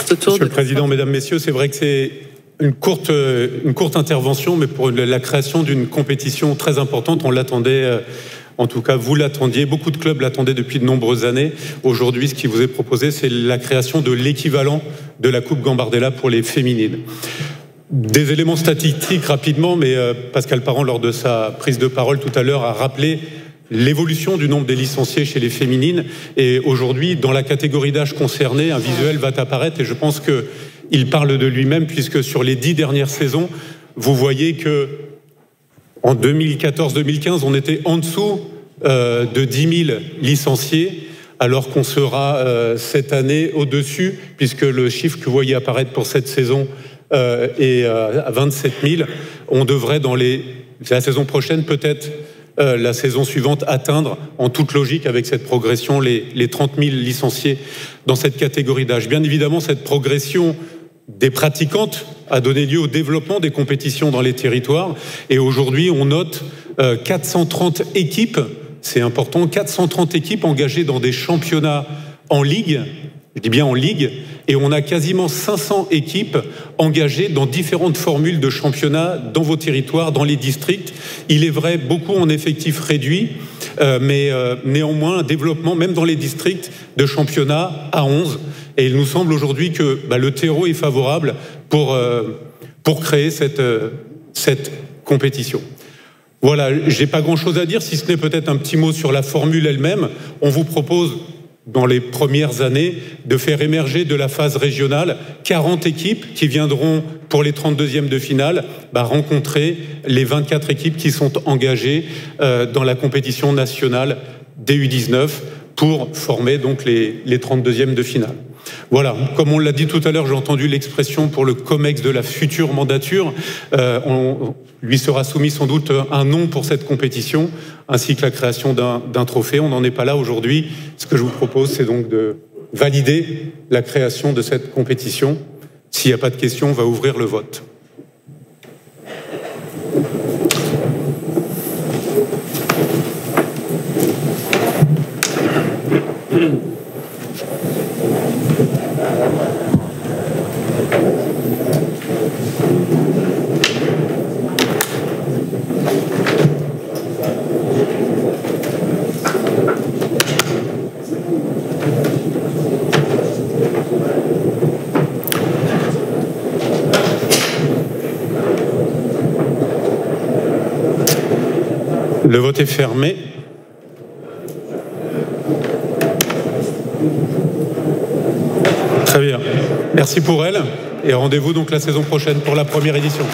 Monsieur le Président, Mesdames, Messieurs, c'est vrai que c'est une courte intervention, mais pour la création d'une compétition très importante, on l'attendait, en tout cas vous l'attendiez, beaucoup de clubs l'attendaient depuis de nombreuses années. Aujourd'hui, ce qui vous est proposé, c'est la création de l'équivalent de la Coupe Gambardella pour les féminines. Des éléments statistiques rapidement, mais Pascal Parent, lors de sa prise de parole tout à l'heure, a rappelé l'évolution du nombre des licenciés chez les féminines. Et aujourd'hui, dans la catégorie d'âge concernée, un visuel va apparaître et je pense qu'il parle de lui-même, puisque sur les 10 dernières saisons, vous voyez que en 2014-2015, on était en dessous de 10 000 licenciés, alors qu'on sera cette année au-dessus, puisque le chiffre que vous voyez apparaître pour cette saison est à 27 000. On devrait, la saison prochaine, peut-être la saison suivante, atteindre, en toute logique, avec cette progression, les 30 000 licenciés dans cette catégorie d'âge. Bien évidemment, cette progression des pratiquantes a donné lieu au développement des compétitions dans les territoires. Et aujourd'hui, on note 430 équipes, c'est important, 430 équipes engagées dans des championnats en ligue, je dis bien en ligue, et on a quasiment 500 équipes engagées dans différentes formules de championnats dans vos territoires, dans les districts. Il est vrai, beaucoup en effectif réduit, mais néanmoins un développement, même dans les districts, de championnats à 11. Et il nous semble aujourd'hui que le terreau est favorable pour créer cette compétition. Voilà, j'ai pas grand-chose à dire, si ce n'est peut-être un petit mot sur la formule elle-même. On vous propose, dans les premières années, de faire émerger de la phase régionale 40 équipes qui viendront, pour les 32e de finale, rencontrer les 24 équipes qui sont engagées dans la compétition nationale des U19 pour former donc les 32e de finale. Voilà, comme on l'a dit tout à l'heure, j'ai entendu l'expression pour le COMEX de la future mandature. Lui sera soumis sans doute un nom pour cette compétition, ainsi que la création d'un trophée. On n'en est pas là aujourd'hui. Ce que je vous propose, c'est donc de valider la création de cette compétition. S'il n'y a pas de questions, on va ouvrir le vote. Le vote est fermé. Très bien. Merci pour elle. Et rendez-vous donc la saison prochaine pour la première édition.